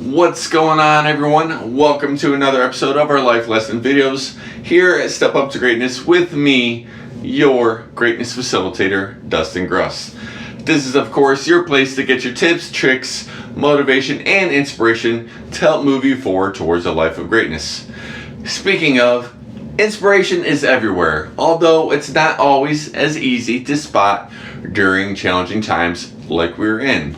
What's going on, everyone? Welcome to another episode of our life lesson videos here at Step Up to Greatness with me, your greatness facilitator, Dustin Gruss. This is, of course, your place to get your tips, tricks, motivation, and inspiration to help move you forward towards a life of greatness. Speaking of, inspiration is everywhere, although it's not always as easy to spot during challenging times like we're in.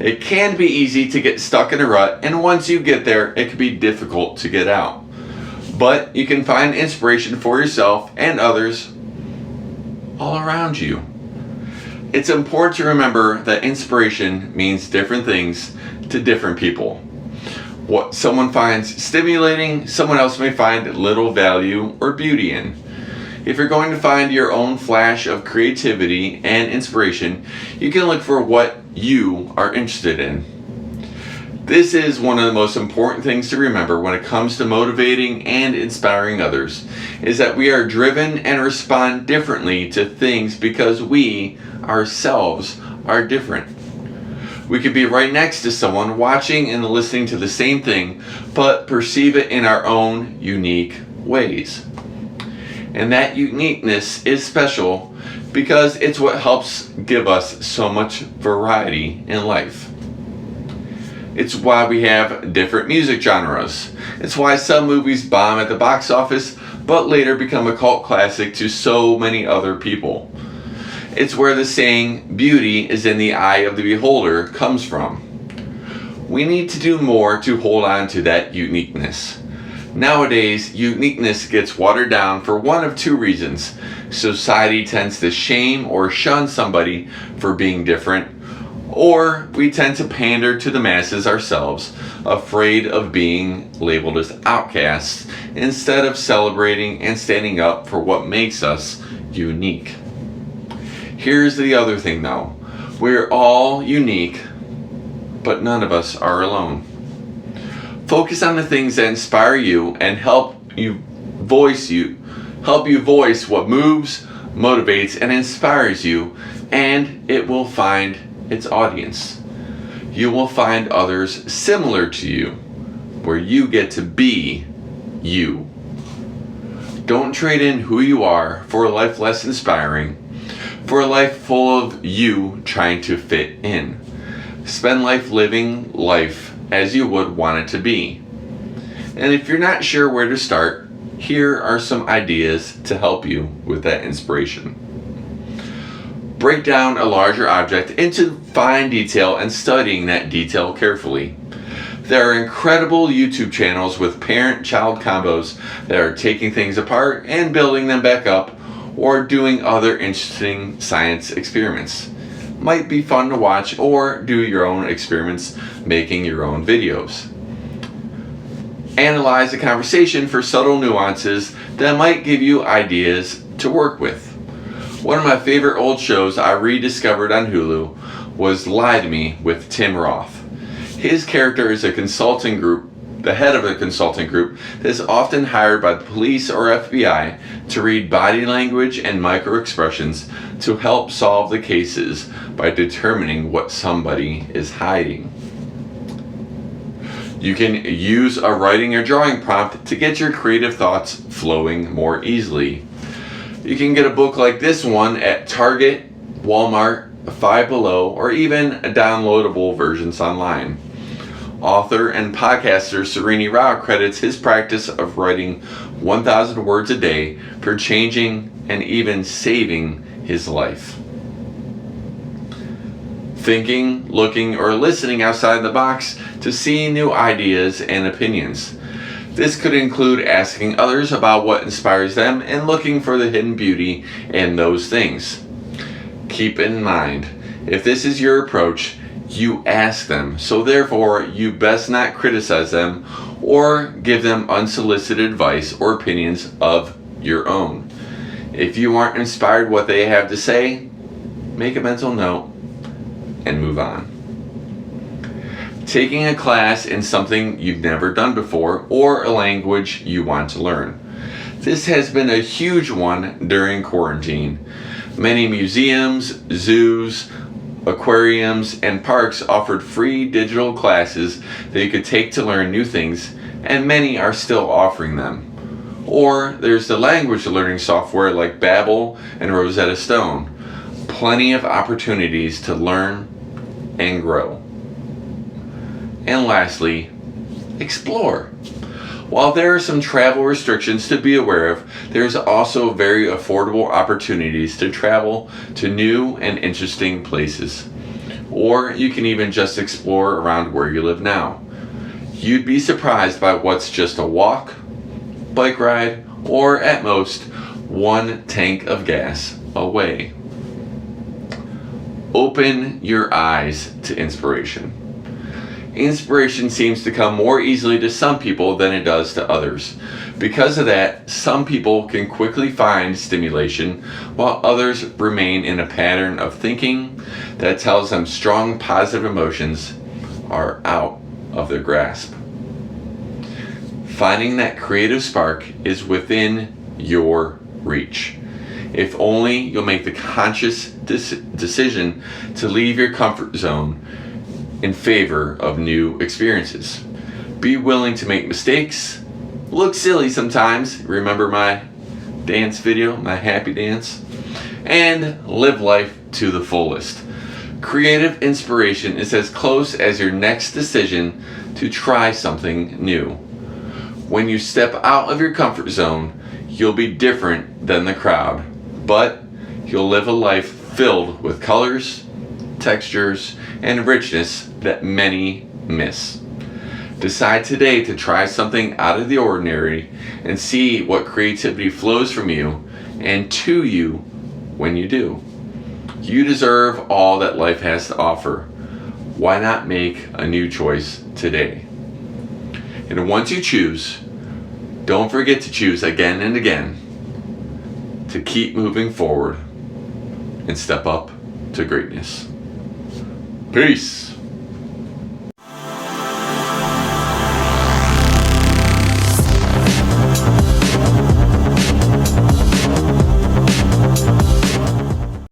It can be easy to get stuck in a rut, and once you get there, it can be difficult to get out. But you can find inspiration for yourself and others all around you. It's important to remember that inspiration means different things to different people. What someone finds stimulating, someone else may find little value or beauty in. If you're going to find your own flash of creativity and inspiration, you can look for what you are interested in. This is one of the most important things to remember when it comes to motivating and inspiring others, is that we are driven and respond differently to things because we ourselves are different. We could be right next to someone watching and listening to the same thing, but perceive it in our own unique ways. And that uniqueness is special because it's what helps give us so much variety in life. It's why we have different music genres. It's why some movies bomb at the box office but later become a cult classic to so many other people. It's where the saying, "beauty is in the eye of the beholder," comes from. We need to do more to hold on to that uniqueness. Nowadays, uniqueness gets watered down for one of two reasons. Society tends to shame or shun somebody for being different, or we tend to pander to the masses ourselves, afraid of being labeled as outcasts, instead of celebrating and standing up for what makes us unique. Here's the other thing though. We're all unique, but none of us are alone. Focus on the things that inspire you and help you voice what moves, motivates, and inspires you, and it will find its audience. You will find others similar to you, where you get to be you. Don't trade in who you are for a life less inspiring, for a life full of you trying to fit in. Spend life living life as you would want it to be. And if you're not sure where to start, here are some ideas to help you with that inspiration. Break down a larger object into fine detail and studying that detail carefully. There are incredible YouTube channels with parent-child combos that are taking things apart and building them back up, or doing other interesting science experiments. Might be fun to watch, or do your own experiments making your own videos. Analyze a conversation for subtle nuances that might give you ideas to work with. One of my favorite old shows I rediscovered on Hulu was Lie to Me with Tim Roth. His character is the head of a consulting group that is often hired by the police or FBI to read body language and micro expressions to help solve the cases by determining what somebody is hiding. You can use a writing or drawing prompt to get your creative thoughts flowing more easily. You can get a book like this one at Target, Walmart, Five Below, or even downloadable versions online. Author and podcaster Srini Rao credits his practice of writing 1,000 words a day for changing and even saving his life. Thinking, looking, or listening outside the box to see new ideas and opinions. This could include asking others about what inspires them and looking for the hidden beauty in those things. Keep in mind, if this is your approach, you ask them, so therefore you best not criticize them or give them unsolicited advice or opinions of your own. If you aren't inspired what they have to say, make a mental note and move on. taking a class in something you've never done before, or a language you want to learn. This has been a huge one during quarantine. Many museums, zoos, aquariums, and parks offered free digital classes that you could take to learn new things, and many are still offering them. Or there's the language learning software like Babbel and Rosetta Stone. Plenty of opportunities to learn and grow. And lastly, explore. While there are some travel restrictions to be aware of, there's also very affordable opportunities to travel to new and interesting places. Or you can even just explore around where you live now. You'd be surprised by what's just a walk, bike ride, or at most, one tank of gas away. Open your eyes to inspiration. Inspiration seems to come more easily to some people than it does to others. Because of that, some people can quickly find stimulation, while others remain in a pattern of thinking that tells them strong positive emotions are out of their grasp. Finding that creative spark is within your reach. If only you'll make the conscious decision to leave your comfort zone in favor of new experiences. Be willing to make mistakes, look silly sometimes, remember my dance video, my happy dance, and live life to the fullest. Creative inspiration is as close as your next decision to try something new. When you step out of your comfort zone, you'll be different than the crowd, but you'll live a life filled with colors, textures, and richness that many miss. Decide today to try something out of the ordinary and see what creativity flows from you and to you when you do. You deserve all that life has to offer. Why not make a new choice today? And once you choose, don't forget to choose again and again to keep moving forward and step up to greatness. Peace.